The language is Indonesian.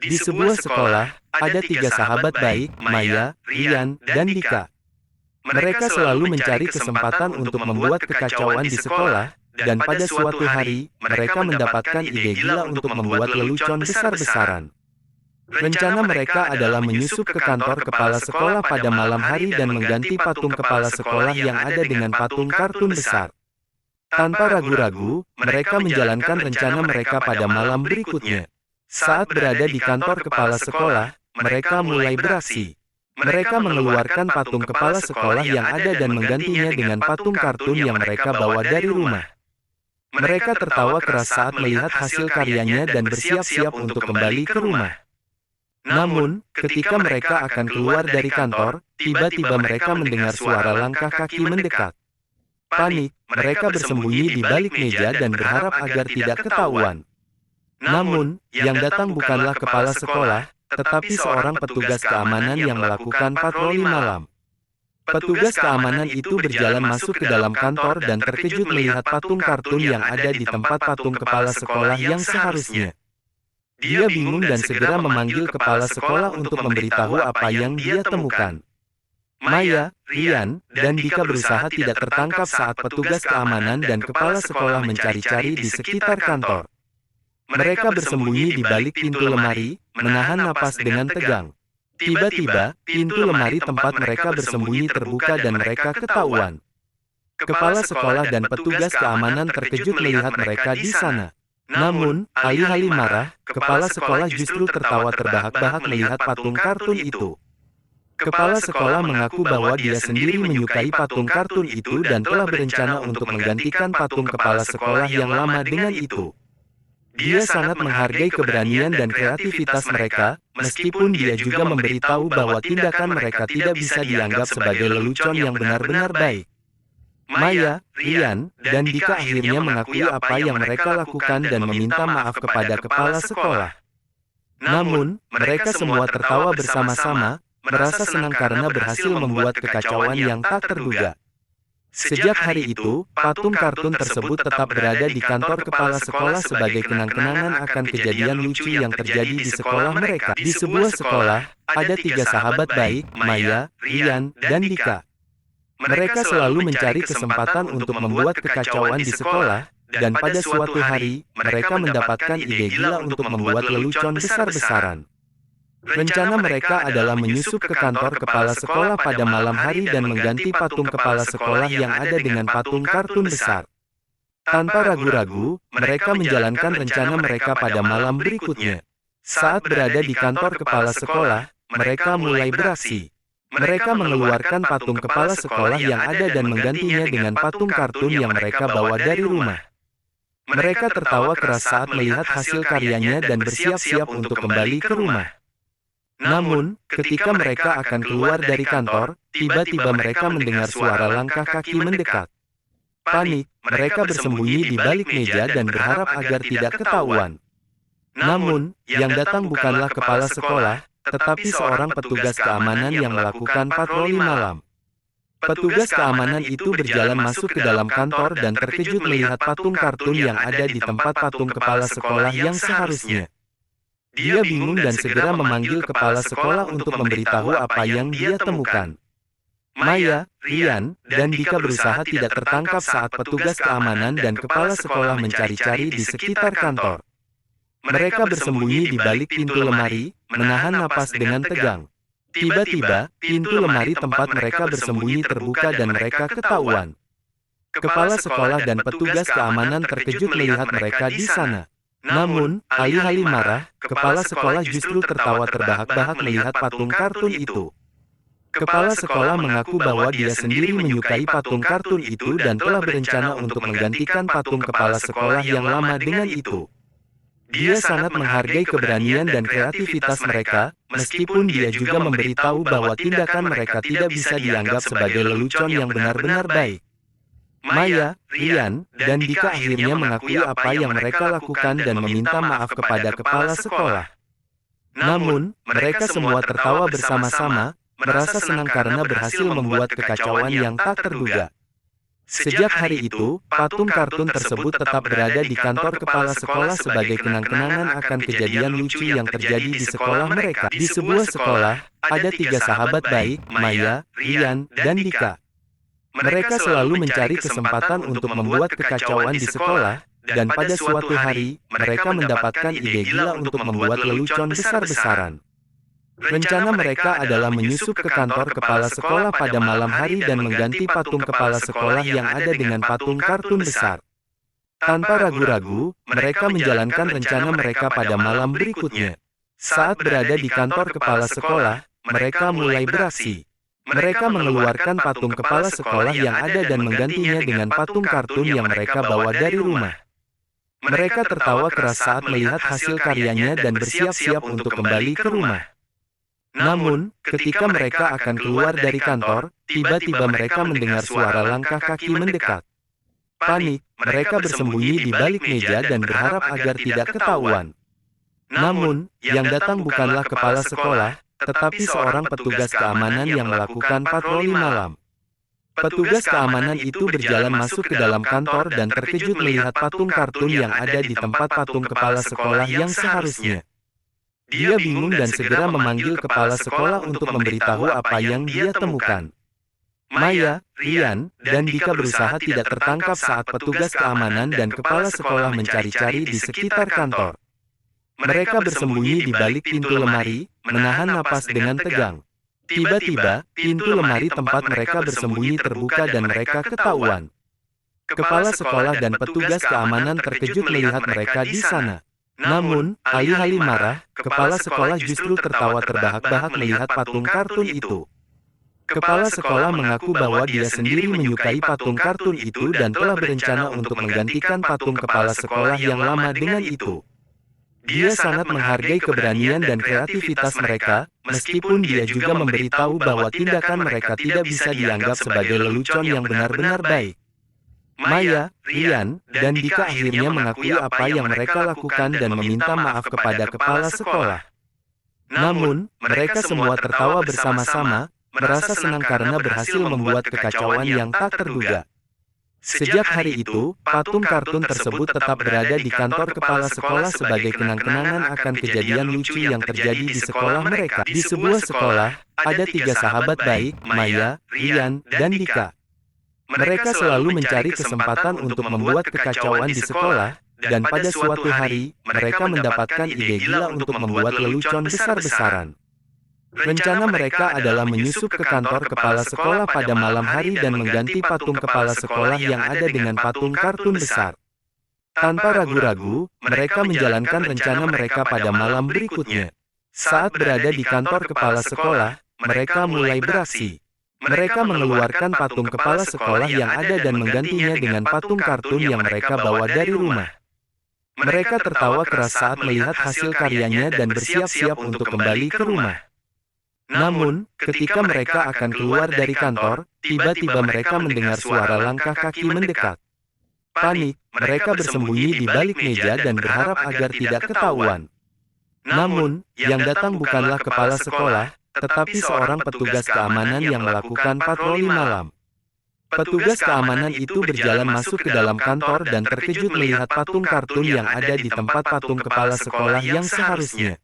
Di sebuah sekolah, ada tiga sahabat baik, Maya, Rian, dan Dika. Mereka selalu mencari kesempatan untuk membuat kekacauan di sekolah, dan pada suatu hari, mereka mendapatkan ide gila untuk membuat lelucon besar-besaran. Rencana mereka adalah menyusup ke kantor kepala sekolah pada malam hari dan mengganti patung kepala sekolah yang ada dengan patung kartun besar. Tanpa ragu-ragu, mereka menjalankan rencana mereka pada malam berikutnya. Saat berada di kantor kepala sekolah, mereka mulai beraksi. Mereka mengeluarkan patung kepala sekolah yang ada dan menggantinya dengan patung kartun yang mereka bawa dari rumah. Mereka tertawa keras saat melihat hasil karyanya dan bersiap-siap untuk kembali ke rumah. Namun, ketika mereka akan keluar dari kantor, tiba-tiba mereka mendengar suara langkah kaki mendekat. Panik, mereka bersembunyi di balik meja dan berharap agar tidak ketahuan. Namun, yang datang bukanlah kepala sekolah, tetapi seorang petugas keamanan yang melakukan patroli malam. Petugas keamanan itu berjalan masuk ke dalam kantor dan terkejut melihat patung kartun yang ada di tempat patung kepala sekolah yang seharusnya. Dia bingung dan segera memanggil kepala sekolah untuk memberitahu apa yang dia temukan. Maya, Rian, dan Dika berusaha tidak tertangkap saat petugas keamanan dan kepala sekolah mencari-cari di sekitar kantor. Mereka bersembunyi di balik pintu lemari, menahan napas dengan tegang. Tiba-tiba, pintu lemari tempat mereka bersembunyi terbuka dan mereka ketahuan. Kepala sekolah dan petugas keamanan terkejut melihat mereka di sana. Namun, alih-alih marah, kepala sekolah justru tertawa terbahak-bahak melihat patung kartun itu. Kepala sekolah mengaku bahwa dia sendiri menyukai patung kartun itu dan telah berencana untuk menggantikan patung kepala sekolah yang lama dengan itu. Dia sangat menghargai keberanian dan kreativitas mereka, meskipun dia juga memberitahu bahwa tindakan mereka tidak bisa dianggap sebagai lelucon yang benar-benar baik. Maya, Rian, dan Dika akhirnya mengakui apa yang mereka lakukan dan meminta maaf kepada kepala sekolah. Namun, mereka semua tertawa bersama-sama, merasa senang karena berhasil membuat kekacauan yang tak terduga. Sejak hari itu, patung kartun tersebut tetap berada di kantor kepala sekolah sebagai kenang-kenangan akan kejadian lucu yang terjadi di sekolah mereka. Di sebuah sekolah, ada tiga sahabat baik, Maya, Rian, dan Dika. Mereka selalu mencari kesempatan untuk membuat kekacauan di sekolah, dan pada suatu hari, mereka mendapatkan ide gila untuk membuat lelucon besar-besaran. Rencana mereka adalah menyusup ke kantor kepala sekolah pada malam hari dan mengganti patung kepala sekolah yang ada dengan patung kartun besar. Tanpa ragu-ragu, mereka menjalankan rencana mereka pada malam berikutnya. Saat berada di kantor kepala sekolah, mereka mulai beraksi. Mereka mengeluarkan patung kepala sekolah yang ada dan menggantinya dengan patung kartun yang mereka bawa dari rumah. Mereka tertawa keras saat melihat hasil karyanya dan bersiap-siap untuk kembali ke rumah. Namun, ketika mereka akan keluar dari kantor, tiba-tiba mereka mendengar suara langkah kaki mendekat. Panik, mereka bersembunyi di balik meja dan berharap agar tidak ketahuan. Namun, yang datang bukanlah kepala sekolah, tetapi seorang petugas keamanan yang melakukan patroli malam. Petugas keamanan itu berjalan masuk ke dalam kantor dan terkejut melihat patung kartun yang ada di tempat patung kepala sekolah yang seharusnya. Dia bingung dan segera memanggil kepala sekolah untuk memberitahu apa yang dia temukan. Maya, Rian, dan Dika berusaha tidak tertangkap saat petugas keamanan dan kepala sekolah mencari-cari di sekitar kantor. Mereka bersembunyi di balik pintu lemari, menahan napas dengan tegang. Tiba-tiba, pintu lemari tempat mereka bersembunyi terbuka dan mereka ketahuan. Kepala sekolah dan petugas keamanan terkejut melihat mereka di sana. Namun, alih-alih marah, kepala sekolah justru tertawa terbahak-bahak melihat patung kartun itu. Kepala sekolah mengaku bahwa dia sendiri menyukai patung kartun itu dan telah berencana untuk menggantikan patung kepala sekolah yang lama dengan itu. Dia sangat menghargai keberanian dan kreativitas mereka, meskipun dia juga memberitahu bahwa tindakan mereka tidak bisa dianggap sebagai lelucon yang benar-benar baik. Maya, Rian, dan Dika akhirnya mengakui apa yang mereka lakukan dan meminta maaf kepada kepala sekolah. Namun, mereka semua tertawa bersama-sama, merasa senang karena berhasil membuat kekacauan yang tak terduga. Sejak hari itu, patung kartun tersebut tetap berada di kantor kepala sekolah sebagai kenang-kenangan akan kejadian lucu yang terjadi di sekolah mereka. Di sebuah sekolah, ada 3 sahabat baik, Maya, Rian, dan Dika. Mereka selalu mencari kesempatan untuk membuat kekacauan di sekolah, dan pada suatu hari, mereka mendapatkan ide gila untuk membuat lelucon besar-besaran. Rencana mereka adalah menyusup ke kantor kepala sekolah pada malam hari dan mengganti patung kepala sekolah yang ada dengan patung kartun besar. Tanpa ragu-ragu, mereka menjalankan rencana mereka pada malam berikutnya. Saat berada di kantor kepala sekolah, mereka mulai beraksi. Mereka mengeluarkan patung kepala sekolah yang ada dan menggantinya dengan patung kartun yang mereka bawa dari rumah. Mereka tertawa keras saat melihat hasil karyanya dan bersiap-siap untuk kembali ke rumah. Namun, ketika mereka akan keluar dari kantor, tiba-tiba mereka mendengar suara langkah kaki mendekat. Panik, mereka bersembunyi di balik meja dan berharap agar tidak ketahuan. Namun, yang datang bukanlah kepala sekolah, tetapi seorang petugas keamanan yang melakukan patroli malam. Petugas keamanan itu berjalan masuk ke dalam kantor dan terkejut melihat patung kartun yang ada di tempat patung kepala sekolah yang seharusnya. Dia bingung dan segera memanggil kepala sekolah untuk memberitahu apa yang dia temukan. Maya, Rian, dan Dika berusaha tidak tertangkap saat petugas keamanan dan kepala sekolah mencari-cari di sekitar kantor. Mereka bersembunyi di balik pintu lemari, menahan napas dengan tegang. Tiba-tiba, pintu lemari tempat mereka bersembunyi terbuka dan mereka ketahuan. Kepala sekolah dan petugas keamanan terkejut melihat mereka di sana. Namun, alih-alih marah, kepala sekolah justru tertawa terbahak-bahak melihat patung kartun itu. Kepala sekolah mengaku bahwa dia sendiri menyukai patung kartun itu dan telah berencana untuk menggantikan patung kepala sekolah yang lama dengan itu. Dia sangat menghargai keberanian dan kreativitas mereka, meskipun dia juga memberitahu bahwa tindakan mereka tidak bisa dianggap sebagai lelucon yang benar-benar baik. Maya, Rian, dan Dika akhirnya mengakui apa yang mereka lakukan dan meminta maaf kepada kepala sekolah. Namun, mereka semua tertawa bersama-sama, merasa senang karena berhasil membuat kekacauan yang tak terduga. Sejak hari itu, patung kartun tersebut tetap berada di kantor kepala sekolah sebagai kenang-kenangan akan kejadian lucu yang terjadi di sekolah mereka. Di sebuah sekolah, ada 3 sahabat baik, Maya, Rian, dan Dika. Mereka selalu mencari kesempatan untuk membuat kekacauan di sekolah, dan pada suatu hari, mereka mendapatkan ide gila untuk membuat lelucon besar-besaran. Rencana mereka adalah menyusup ke kantor kepala sekolah pada malam hari dan mengganti patung kepala sekolah yang ada dengan patung kartun besar. Tanpa ragu-ragu, mereka menjalankan rencana mereka pada malam berikutnya. Saat berada di kantor kepala sekolah, mereka mulai beraksi. Mereka mengeluarkan patung kepala sekolah yang ada dan menggantinya dengan patung kartun yang mereka bawa dari rumah. Mereka tertawa keras saat melihat hasil karyanya dan bersiap-siap untuk kembali ke rumah. Namun, ketika mereka akan keluar dari kantor, tiba-tiba mereka mendengar suara langkah kaki mendekat. Panik, mereka bersembunyi di balik meja dan berharap agar tidak ketahuan. Namun, yang datang bukanlah kepala sekolah, tetapi seorang petugas keamanan yang melakukan patroli malam. Petugas keamanan itu berjalan masuk ke dalam kantor dan terkejut melihat patung kartun yang ada di tempat patung kepala sekolah yang seharusnya.